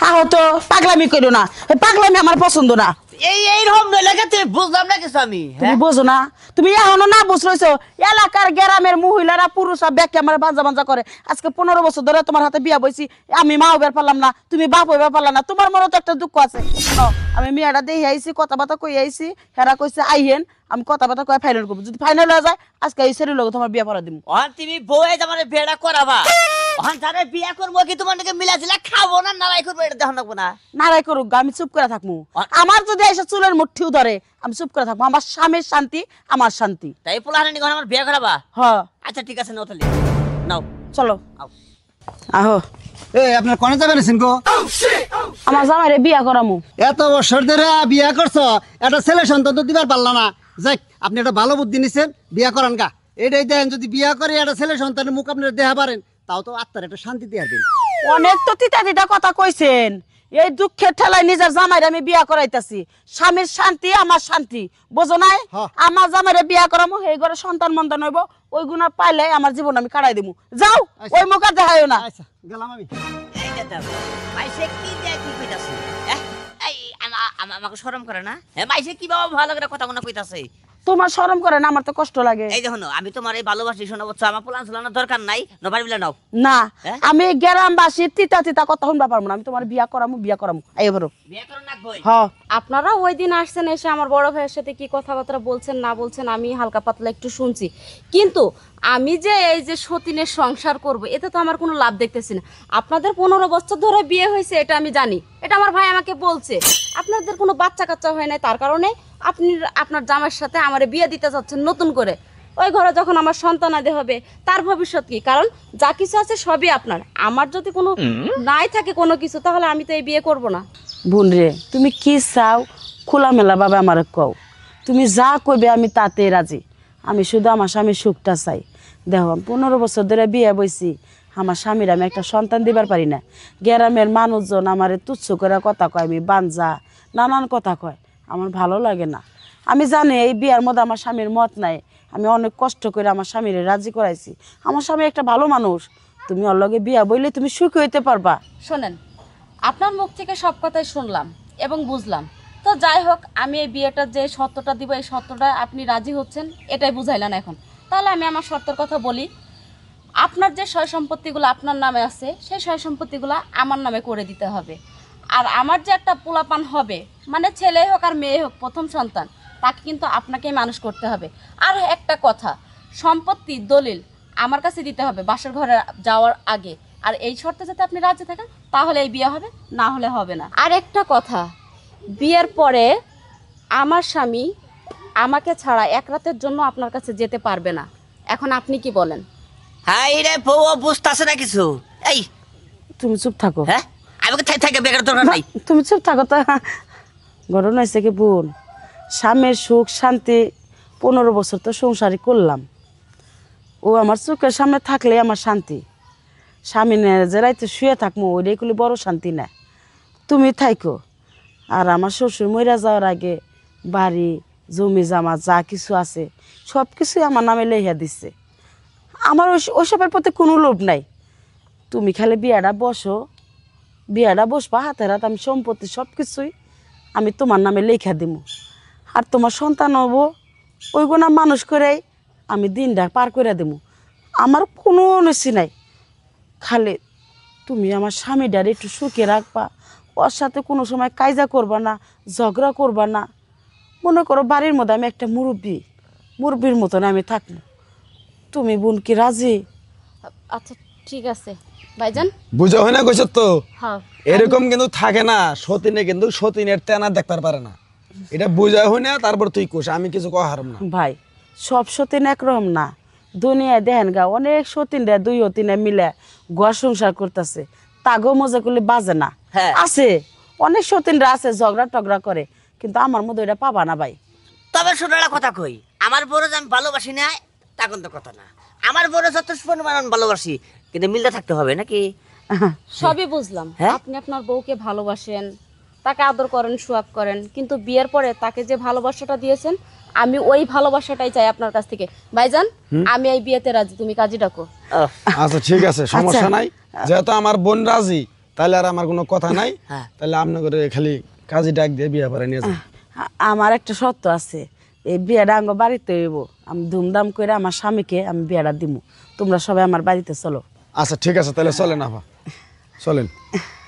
হ্যাঁ তো পাগলামি করো না, পাগলামি আমার পছন্দ না। এই রকম নইলাকে বুঝলাম না কিছু আমি। তুমি বোঝো না, তুমি এখনো না বুঝছো। এলাকার গ্রামের মহিলারা পুরুষরা ব্যাকে আমার বাঞ্জা বাঞ্জা করে। আজকে 15 বছর ধরে তোমার হাতে বিয়া বইছি, আমি মা হইবার পারলাম না, তুমি বাপ হইবার পারলাম না। তোমার মনে তো একটা দুঃখ আছে। শোনো, আমি মেয়েটা দেখে আইছি, কথাবার্তা কই আইছি, হেরা কইছে আইহেন, আমি কথাবার্তা কয়ে ফাইনাল করবো। যদি ফাইনাল হয়ে যায় আজকে এই সেরির লোক তোমার বিয়া পড়া দিব। তুমি বউয়ে তোমার বিয়েটা করাবা, তারে বিয়া করবো কি তোমার নাকি মিলাজিলা খাবো না নালাই করবো এটা দেখো না। নারাই করুক, আমি চুপ করে থাকবো। আমার যদি এসে চুলের মুঠিও ধরে আমি চুপ করে থাকবো। আমার স্বামীর শান্তি আমার শান্তি। তাই পোলাহানি ঘরে আমার বিয়ে করাবা? হ্যাঁ আচ্ছা ঠিক আছে, নাও তাহলে নাও। চলো আও। আহো। আপনার কোনে যাবেন সিনকো? আমার জামাইরে বিয়া করামু। এত বছর ধরে বিয়া করছো, একটা ছেলে সন্তান তো দিবার পারলা না। যাক, আপনি একটা ভালো বুদ্ধি নিছেন, বিয়া করান গা। এটাই দেন, যদি বিয়া করে একটা ছেলে সন্তানের মুখ আপনার দেখা পারেন, তাও তো আত্মার একটা শান্তি দিয়ে দিন। অনেক তো তিতা তিতা কথা কইছেন। এই দুঃখের ঠেলায় নিজের জামাইরে আমি বিয়া করাইতাছি। স্বামীর শান্তি আমার শান্তি, বোঝো নাই? হ্যাঁ। আমার জামাইরে বিয়া করামু, এই ঘরে সন্তান মন্তান হইব, ওই গুণা পাইলে আমার জীবন আমি কাটাই দিমু। যাও, আচ্ছা। ওই মুখ আর দেখাইও না। আচ্ছা, গেলাম আমি। এইটা দাও। মাইসে কি দেয় কি কইতাছে? এই আমাকে শরম করে না? মাইসে কি বাবা ভালো করে কথা কোনা কইতাছে? তোমার শরম করে না? আমার তো কষ্ট লাগে। এই দেখো, আমি তোমার এই ভালোবাসি, শোনো বুঝছো, আমার পোলান ছোলানোর দরকার নাই, নবারি বিলা নাও। না, হ্যাঁ? আমি গ্রামবাসী তিতা তিতা কথা শুনবা পারবো না। আমি তোমার বিয়া করামু, বিয়া করামু। এই বড় বিয়ে করো না বই। হ্যাঁ। আপনারা ওই দিন আসছেন, এসে আমার বড় ভাইয়ের সাথে কি কথাবার্তা বলছেন না বলছেন আমি হালকা পাতলা একটু শুনছি, কিন্তু আমি যে এই যে সতীনের সংসার করব এতে তো আমার কোনো লাভ দেখতেছি না। আপনাদের 15 বছর ধরে বিয়ে হয়েছে এটা আমি জানি, এটা আমার ভাই আমাকে বলছে। আপনাদের কোনো বাচ্চা কাচ্চা হয় নাই, তার কারণে আপনি আপনার জামাইয়ের সাথে আমার বিয়ে দিতে চাচ্ছেন নতুন করে। ওই ঘরে যখন আমার সন্তান আদি হবে তার ভবিষ্যৎ কি? কারণ যা কিছু আছে সবই আপনার। আমার যদি কোনো নাই থাকে কোনো কিছু, তাহলে আমি তো এই বিয়ে করব না। বোন রে, তুমি কি চাও খোলামেলা ভাবে আমার কও। তুমি যা কইবে আমি তাতে রাজি। আমি শুধু আমার স্বামীর সুখটা চাই। দেখো, 15 বছর ধরে বিয়ে বইছি, আমার স্বামীর আমি একটা সন্তান দিবার পারি না। গ্রামের মানুষজন আমারে তুচ্ছ করে কথা কয়, আমি বাঞ্জা নানান কথা কয়, আমার ভালো লাগে না। আমি জানি এই বিয়ার মধ্যে আমার স্বামীর মত নাই। আমি অনেক কষ্ট করে আমার স্বামীরে রাজি করাইছি। আমার স্বামী একটা ভালো মানুষ। তুমি ওর লগে বিয়া বইলে তুমি সুখী হইতে পারবা। শোনেন, আপনার মুখ থেকে সব কথাই শুনলাম এবং বুঝলাম। তো যাই হোক, আমি এই বিয়েটার যে শর্তটা দিব এই শর্তটা আপনি রাজি হচ্ছেন এটাই বুঝাইলেন। এখন তাহলে আমি আমার শর্তের কথা বলি। আপনার যে সয় সম্পত্তিগুলো আপনার নামে আছে সেই সয় সম্পত্তিগুলো আমার নামে করে দিতে হবে। আর আমার যে একটা পোলাপান হবে, মানে ছেলে হোক আর মেয়ে হোক, প্রথম সন্তান, তাকে কিন্তু আপনাকেই মানুষ করতে হবে। আর একটা কথা, সম্পত্তি দলিল আমার কাছে দিতে হবে বাসর ঘরে যাওয়ার আগে। আর এই শর্তে যাতে আপনি রাজি থাকেন, তাহলে এই বিয়ে হবে, না হলে হবে না। আর একটা কথা, বিয়ের পরে আমার স্বামী আমাকে ছাড়া এক রাতের জন্য আপনার কাছে যেতে পারবে না। এখন আপনি কি বলেন? হাই রে বউ, বুঝতাছে না কিছু। এই তুমি চুপ থাকো। হ্যাঁ, আমাকে থাকে বিয়ে করার দরকার নাই। তুমি চুপ থাকো তো। ঘটনা হয়েছে কি বোন, স্বামীর সুখ শান্তি 15 বছর তো সংসারই করলাম। ও আমার চোখের সামনে থাকলে আমার শান্তি। স্বামী যে রাইতে শুয়ে থাকবো ওইটাই করলে বড় শান্তি না। তুমি থাইকো। আর আমার শ্বশুর মইরা যাওয়ার আগে বাড়ি জমি জামা যা কিছু আছে সব কিছুই আমার নামে লেখা দিচ্ছে। আমার ওইসবের প্রতি কোনো লোভ নাই। তুমি খালি বিয়াটা বসো, বিয়াটা বসবা, হাতে হাত আমি সম্পত্তি সব কিছুই আমি তোমার নামে লেখা দিব। আর তোমার সন্তান হবো, ওইগুলো মানুষ করেই আমি দিনটা পার করে দেবো। আমার কোনো নসি নাই। খালি তুমি আমার স্বামীটার একটু সুখে রাখবা, ওর সাথে কোনো সময় কায়জা করবা না, ঝগড়া করবা না। মনে করো বাড়ির মধ্যে আমি একটা মুরব্বির মতন আমি থাকবো। তুমি বোন কি রাজি? আচ্ছা ঠিক আছে ভাইজান। বুঝা হয় না কইছ তো? হ্যাঁ, এরকম কিন্তু থাকে না। সতীনে কিন্তু সতীনের তেনা দেখতে পারে না। এটা বুঝা হয় না, তারপর তুই কোষ, আমি কিছু কহ হারম না। ভাই, সব সতীন একরকম না। দুনিয়ায় দেখেন গা অনেক সতীনরা দুই হতিনে মিলে ঘর সংসার করতেছে, তাগো মজা করলে বাজে না। হ্যাঁ। আছে অনেক সতীনরা আছে ঝগড়া টগড়া করে, কিন্তু আমার মধ্যে এটা পাবা না ভাই। তবে শোনো একটা কথা কই, আমার বড় যে আমি ভালোবাসি না তা কিন্তু কথা না। আমার বড় যথেষ্ট পরিমাণ ভালোবাসি, কিন্তু মিলতে থাকতে হবে নাকি? সবই বুঝলাম। হ্যাঁ? আপনি আপনার বউকে ভালোবাসেন, তাকে আদর করেন, সোয়াগ করেন, কিন্তু বিয়ের পরে তাকে যে ভালোবাসাটা দিয়েছেন আমি ওই ভালোবাসাটাই চাই আপনার কাছ থেকে। ভাইজান, আমি এই বিয়েতে রাজি, তুমি কাজী ডাকো। আচ্ছা ঠিক আছে, সমস্যা নাই। যেহেতু আমার বোন রাজি, তাহলে আর আমার কোনো কথা নাই। হ্যাঁ। তাহলে আপনি করে খালি কাজী ডাক দিয়ে বিয়ে করে নিয়ে যান। আমার একটা শর্ত আছে, এই বিয়েটা আঙ্গ বাড়িতে হইব। আমি ধুমধাম করে আমার স্বামীকে আমি বিয়েটা দিব। তোমরা সবাই আমার বাড়িতে চলো। আচ্ছা ঠিক আছে, তাহলে চলেন আপা, চলেন।